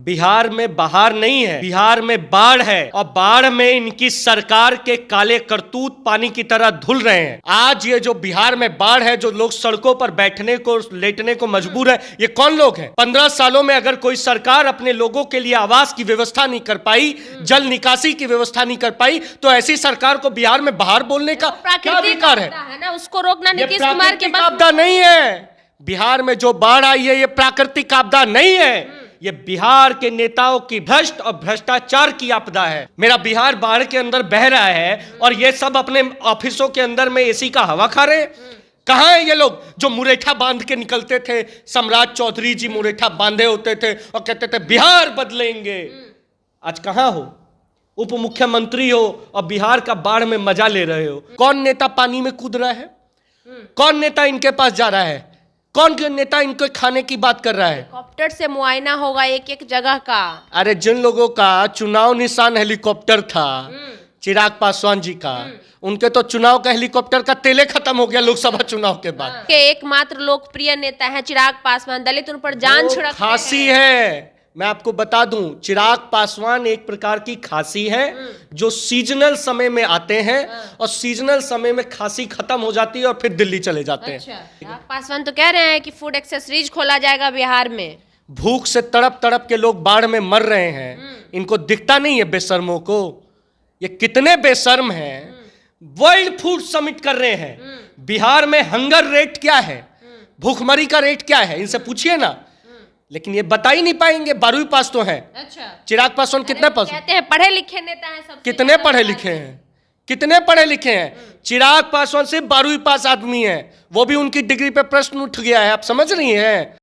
बिहार में बहार नहीं है, बिहार में बाढ़ है और बाढ़ में इनकी सरकार के काले करतूत पानी की तरह धुल रहे हैं। आज ये जो बिहार में बाढ़ है, जो लोग सड़कों पर बैठने को लेटने को मजबूर है, ये कौन लोग हैं? 15 सालों में अगर कोई सरकार अपने लोगों के लिए आवास की व्यवस्था नहीं कर पाई, जल निकासी की व्यवस्था नहीं कर पाई, तो ऐसी सरकार को बिहार में बहार बोलने का क्या अधिकार है ना? उसको रोकना नीतीश कुमार के पास आपदा नहीं है। बिहार में जो बाढ़ आई है ये प्राकृतिक आपदा नहीं है, ये बिहार के नेताओं की भ्रष्ट और भ्रष्टाचार की आपदा है। मेरा बिहार बाढ़ के अंदर बह रहा है और ये सब अपने ऑफिसों के अंदर में एसी का हवा खा रहे हैं। कहां है ये लोग जो मुरेठा बांध के निकलते थे? सम्राट चौधरी जी मुरेठा बांधे होते थे और कहते थे बिहार बदलेंगे। आज कहां हो? उप मुख्यमंत्री हो और बिहार का बाढ़ में मजा ले रहे हो। कौन नेता पानी में कूद रहा है? कौन नेता इनके पास जा रहा है? कौन नेता इनको खाने की बात कर रहा है? हेलीकॉप्टर से मुआयना होगा एक एक जगह का। अरे जिन लोगों का चुनाव निशान हेलीकॉप्टर था, चिराग पासवान जी का, उनके तो चुनाव का हेलीकॉप्टर का तेले खत्म हो गया लोकसभा चुनाव के बाद। के एकमात्र लोकप्रिय नेता है चिराग पासवान, दलित उन पर जान छिड़कते हैं। खांसी है, मैं आपको बता दूं, चिराग पासवान एक प्रकार की खांसी है जो सीजनल समय में आते हैं और सीजनल समय में खांसी खत्म हो जाती है और फिर दिल्ली चले जाते हैं। चिराग पासवान तो कह रहे हैं कि फूड एक्सेसरीज खोला जाएगा बिहार में। भूख से तड़प तड़प के लोग बाढ़ में मर रहे हैं, इनको दिखता नहीं है बेशर्मों को? ये कितने बेशर्म हैं। वर्ल्ड फूड समिट कर रहे हैं, बिहार में हंगर रेट क्या है, भूखमरी का रेट क्या है, इनसे पूछिए ना। लेकिन ये बता ही नहीं पाएंगे। 12वीं पास तो हैं। अच्छा। चिराग पासवान कितने पास? कहते हैं पढ़े लिखे नेता हैं सबसे। कितने पढ़े लिखे हैं? कितने पढ़े लिखे हैं? चिराग पासवान सिर्फ 12वीं पास आदमी है, वो भी उनकी डिग्री पे प्रश्न उठ गया है। आप समझ रही हैं?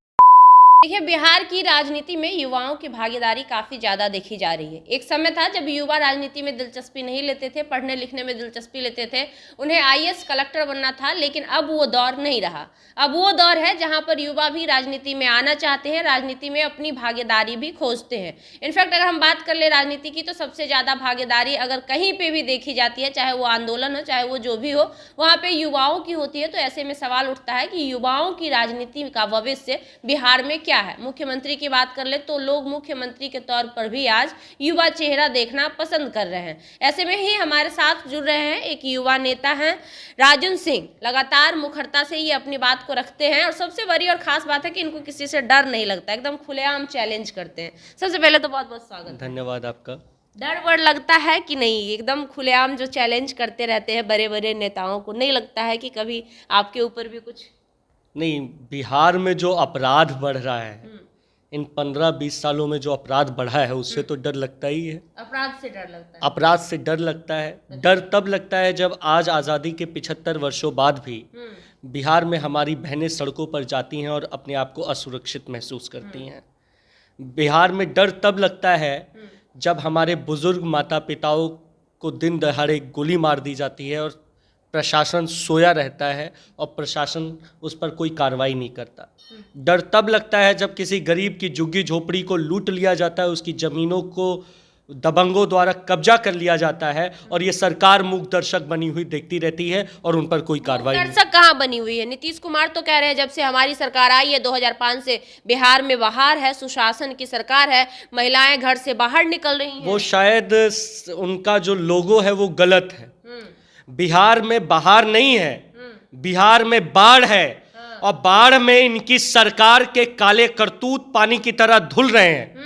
देखिए, बिहार की राजनीति में युवाओं की भागीदारी काफी ज्यादा देखी जा रही है। एक समय था जब युवा राजनीति में दिलचस्पी नहीं लेते थे, पढ़ने लिखने में दिलचस्पी लेते थे, उन्हें आईएएस कलेक्टर बनना था। लेकिन अब वो दौर नहीं रहा। अब वो दौर है जहां पर युवा भी राजनीति में आना चाहते हैं, राजनीति में अपनी भागीदारी भी खोजते हैं। इनफैक्ट अगर हम बात कर ले राजनीति की, तो सबसे ज्यादा भागीदारी अगर कहीं पे भी देखी जाती है, चाहे वो आंदोलन हो, चाहे वो जो भी हो, वहां पे युवाओं की होती है। तो ऐसे में सवाल उठता है कि युवाओं की राजनीति का भविष्य बिहार में क्या है? मुख्यमंत्री की बात कर ले तो लोग मुख्यमंत्री के तौर पर भी आज युवा चेहरा देखना पसंद कर रहे हैं। ऐसे में ही हमारे साथ जुड़ रहे हैं एक युवा नेता हैं, राजन सिंह। लगातार मुखरता से ये अपनी बात को रखते हैं और सबसे बड़ी और खास बात है कि इनको किसी से डर नहीं लगता, एकदम खुलेआम चैलेंज करते हैं। सबसे पहले तो बहुत बहुत स्वागत। धन्यवाद आपका। डर वर्ड लगता है कि नहीं? एकदम खुलेआम जो चैलेंज करते रहते हैं बड़े बड़े नेताओं को, नहीं लगता है कि कभी आपके ऊपर भी कुछ? नहीं, बिहार में जो अपराध बढ़ रहा है, इन 15-20 सालों में जो अपराध बढ़ा है, उससे तो डर लगता ही है। अपराध से डर लगता है? अपराध से डर लगता है। डर तब लगता है जब आज आज़ादी के 75 वर्षों बाद भी बिहार में हमारी बहनें सड़कों पर जाती हैं और अपने आप को असुरक्षित महसूस करती हैं। बिहार में डर तब लगता है जब हमारे बुजुर्ग माता पिताओं को दिन दहाड़े गोली मार दी जाती है और प्रशासन सोया रहता है और प्रशासन उस पर कोई कार्रवाई नहीं करता। डर तब लगता है जब किसी गरीब की झुग्गी झोपड़ी को लूट लिया जाता है, उसकी ज़मीनों को दबंगों द्वारा कब्जा कर लिया जाता है और ये सरकार मूक दर्शक बनी हुई देखती रहती है और उन पर कोई कार्रवाई नहीं। दर्शक कहाँ बनी हुई है? नीतीश कुमार तो कह रहे हैं जब से हमारी सरकार आई है 2005 से बिहार में बहार है, सुशासन की सरकार है, महिलाएं घर से बाहर निकल रही हैं। वो शायद उनका जो लोगो है वो गलत है। बिहार में बहार नहीं है, बिहार में बाढ़ है और बाढ़ में इनकी सरकार के काले करतूत पानी की तरह धुल रहे हैं।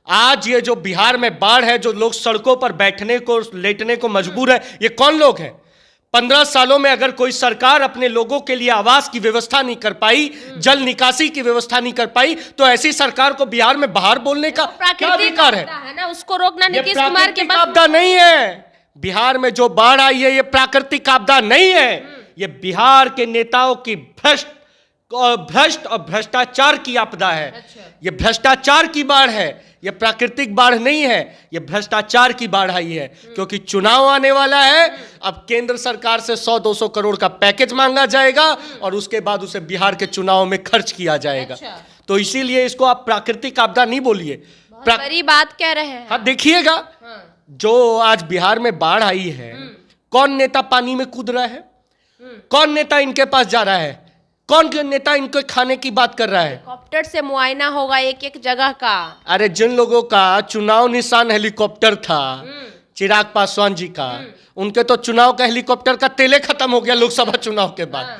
आज ये जो बिहार में बाढ़ है, जो लोग सड़कों पर बैठने को लेटने को मजबूर है, ये कौन लोग हैं? 15 सालों में अगर कोई सरकार अपने लोगों के लिए आवास की व्यवस्था नहीं कर पाई, जल निकासी की व्यवस्था नहीं कर पाई, तो ऐसी सरकार को बिहार में बहार बोलने का क्या अधिकार है ना? उसको रोकना नीतीश कुमार के पास आपदा नहीं है। बिहार में जो बाढ़ आई है ये प्राकृतिक आपदा नहीं है, ये बिहार के नेताओं की भ्रष्ट और भ्रष्टाचार की आपदा है। ये भ्रष्टाचार की बाढ़ है, ये प्राकृतिक बाढ़ नहीं है, ये भ्रष्टाचार की बाढ़ आई है। क्योंकि चुनाव आने वाला है, अब केंद्र सरकार से 100-200 करोड़ का पैकेज मांगा जाएगा और उसके बाद उसे बिहार के चुनाव में खर्च किया जाएगा। तो इसीलिए इसको आप प्राकृतिक आपदा नहीं बोलिए। बड़ी बात कह रहे हैं। हाँ, देखिएगा जो आज बिहार में बाढ़ आई है, कौन नेता पानी में कूद रहा है? कौन नेता इनके पास जा रहा है? कौन नेता इनको खाने की बात कर रहा है? हेलीकॉप्टर से मुआयना होगा एक एक जगह का। अरे जिन लोगों का चुनाव निशान हेलीकॉप्टर था, चिराग पासवान जी का, उनके तो चुनाव का हेलीकॉप्टर का तेले खत्म हो गया लोकसभा चुनाव के बाद।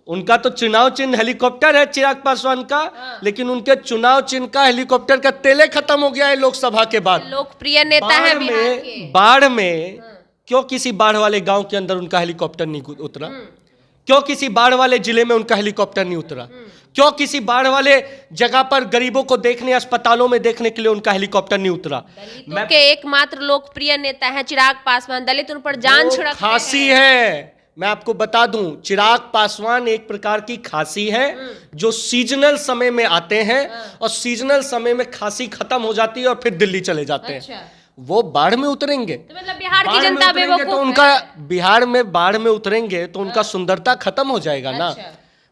उनका तो चुनाव चिन्ह हेलीकॉप्टर है चिराग पासवान का, लेकिन उनके चुनाव चिन्ह का हेलीकॉप्टर का तेले खत्म हो गया है लोकसभा के बाद। लोकप्रिय नेता है बिहार के। बाढ़ में क्यों किसी बाढ़ वाले गांव के अंदर उनका हेलीकॉप्टर नहीं उतरा? क्यों किसी बाढ़ वाले जिले में उनका हेलीकॉप्टर नहीं उतरा? क्यों किसी बाढ़ वाले जगह पर गरीबों को देखने, अस्पतालों में देखने के लिए उनका हेलीकॉप्टर नहीं उतरा? दलितों के एकमात्र लोकप्रिय नेता है चिराग पासवान। दलित उन पर जान छिड़कते खांसी है। मैं आपको बता दूं, चिराग पासवान एक प्रकार की खांसी है जो सीजनल समय में आते हैं और सीजनल समय में खांसी खत्म हो जाती है और फिर दिल्ली चले जाते हैं। वो बाढ़ में उतरेंगे तो मतलब बिहार की जनता बेवकूफ तो उनका बिहार में बाढ़ में उतरेंगे तो उनका सुंदरता खत्म हो जाएगा ना।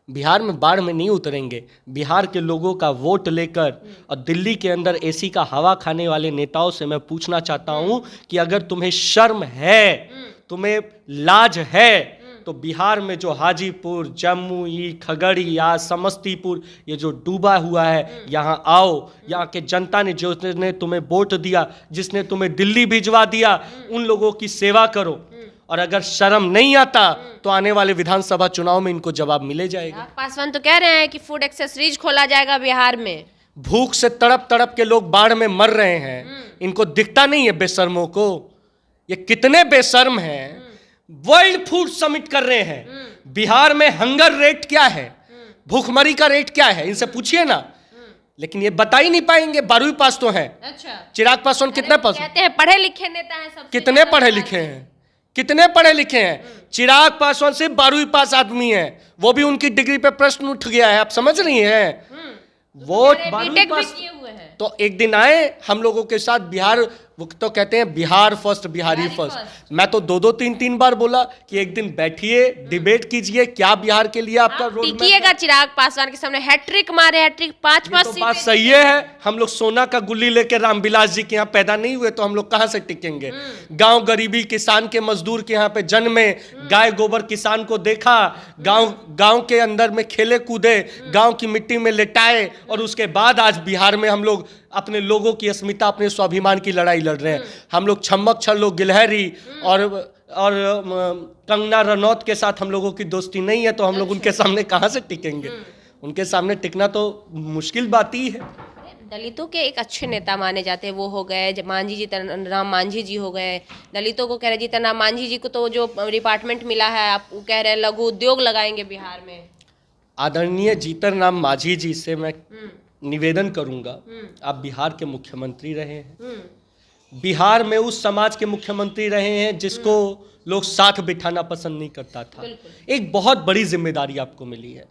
बिहार में बाढ़ में नहीं उतरेंगे। बिहार के लोगों का वोट लेकर और दिल्ली के अंदर एसी का हवा खाने वाले नेताओं से मैं पूछना चाहता हूं कि अगर तुम्हें शर्म है, तुम्हें लाज है, तो बिहार में जो हाजीपुर, जमुई, खगड़िया, समस्तीपुर ये जो डूबा हुआ है, यहाँ आओ। यहाँ के जनता ने जिसने तुम्हें वोट दिया, जिसने तुम्हें दिल्ली भिजवा दिया, उन लोगों की सेवा करो। और अगर शर्म नहीं आता तो आने वाले विधानसभा चुनाव में इनको जवाब मिले जाएगा। पासवान तो कह रहे हैं कि फूड एक्सेसरीज खोला जाएगा बिहार में। भूख से तड़प तड़प के लोग बाढ़ में मर रहे हैं, इनको दिखता नहीं है बेशर्मों को? ये कितने बेशर्म हैं। वर्ल्ड फूड समिट कर रहे हैं। बिहार में हंगर रेट क्या है, भूखमरी का रेट क्या है, इनसे पूछिए ना। लेकिन ये बता ही नहीं पाएंगे। 12वीं पास तो है। अच्छा। चिराग पासवान कितने पास? कहते हैं पढ़े लिखे नेता हैं सब। कितने पढ़े लिखे हैं? कितने पढ़े लिखे हैं? चिराग पासवान सिर्फ 12वीं पास आदमी है, वो भी उनकी डिग्री पे प्रश्न उठ गया है। आप समझ रही हैं? वो 12वीं पास तो एक दिन आए हम लोगों के साथ बिहार, वो तो कहते हैं बिहार फर्स्ट, बिहारी फर्स्ट। मैं तो 2-2, 3-3 बार बोला कि एक दिन बैठिए, डिबेट कीजिए, क्या बिहार के लिए आपका रोड मैप टिकिएगा। चिराग पासवान के सामने हैट्रिक मारे, हैट्रिक 5-5 तो बात सही है। हम लोग सोना का गुल्ली लेके रामविलास जी के यहाँ पैदा नहीं हुए तो हम लोग कहाँ से टिकेंगे? गांव गरीबी, किसान के मजदूर के यहाँ पे जन्मे, गाय गोबर किसान को देखा, गांव के अंदर में खेले कूदे, गांव की मिट्टी में लेटाए, और उसके बाद आज बिहार में हम लोग अपने लोगों की अस्मिता, अपने स्वाभिमान की लड़ाई लड़ रहे हैं। हम लोग छम्मक छल्लो गिलहरी और कंगना रनौत के साथ हम लोगों की दोस्ती नहीं है, तो हम लोग उनके सामने कहाँ से टिकेंगे? उनके सामने टिकना तो मुश्किल बात ही है। दलितों के एक अच्छे नेता माने जाते हैं, वो हो गए मांझी जीतन राम मांझी जी हो गए। दलितों को कह रहे जीतन राम मांझी जी को तो जो डिपार्टमेंट मिला है, आप कह रहे हैं लघु उद्योग लगाएंगे बिहार में। आदरणीय जीतन राम मांझी जी से मैं निवेदन करूंगा, आप बिहार के मुख्यमंत्री रहे हैं, बिहार में उस समाज के मुख्यमंत्री रहे हैं जिसको लोग साथ बिठाना पसंद नहीं करता था। एक बहुत बड़ी जिम्मेदारी आपको मिली है,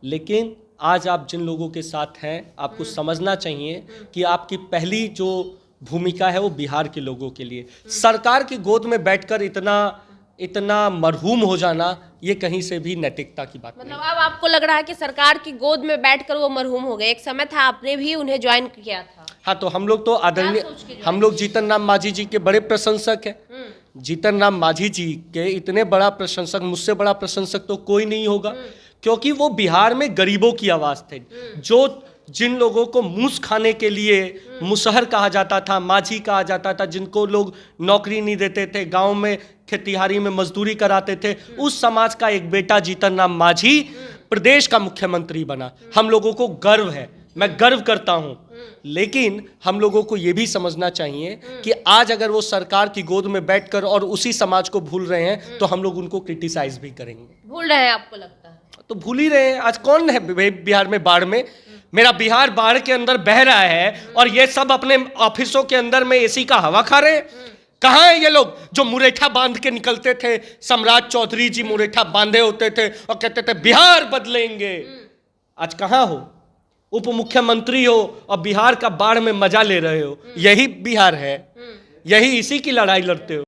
लेकिन आज आप जिन लोगों के साथ हैं, आपको समझना चाहिए कि आपकी पहली जो भूमिका है वो बिहार के लोगों के लिए। सरकार की गोद में बैठकर इतना मरहूम हो जाना, ये कहीं से भी नैतिकता की बात मतलब अब आपको लग रहा है कि सरकार की गोद में बैठकर वो मरहूम हो गए। एक समय था आपने भी उन्हें ज्वाइन किया था। हाँ, तो हम लोग तो आदरणीय, हम लोग जीतन राम मांझी जी के बड़े प्रशंसक हैं। जीतन राम मांझी जी के इतने बड़ा प्रशंसक, मुझसे बड़ा प्रशंसक तो कोई नहीं होगा, क्योंकि वो बिहार में गरीबों की आवाज थे। जिन लोगों को मूस खाने के लिए मुसहर कहा जाता था, माझी कहा जाता था, जिनको लोग नौकरी नहीं देते थे, गांव में खेतीहारी में मजदूरी कराते थे, उस समाज का एक बेटा जीतन राम मांझी प्रदेश का मुख्यमंत्री बना। हम लोगों को गर्व है, मैं गर्व करता हूं। लेकिन हम लोगों को यह भी समझना चाहिए कि आज अगर वो सरकार की गोद में बैठकर और उसी समाज को भूल रहे हैं, तो हम लोग उनको क्रिटिसाइज भी करेंगे। भूल रहे हैं आपको लगता है? तो भूल ही रहे हैं। आज कौन है बिहार में बाढ़ में? मेरा बिहार बाढ़ के अंदर बह रहा है और ये सब अपने ऑफिसों के अंदर में एसी का हवा खा रहे हैं। कहाँ है ये लोग जो मुरेठा बांध के निकलते थे? सम्राट चौधरी जी मुरेठा बांधे होते थे और कहते थे बिहार बदलेंगे। आज कहाँ हो? उप मुख्यमंत्री हो और बिहार का बाढ़ में मजा ले रहे हो। यही बिहार है, यही इसी की लड़ाई लड़ते हो।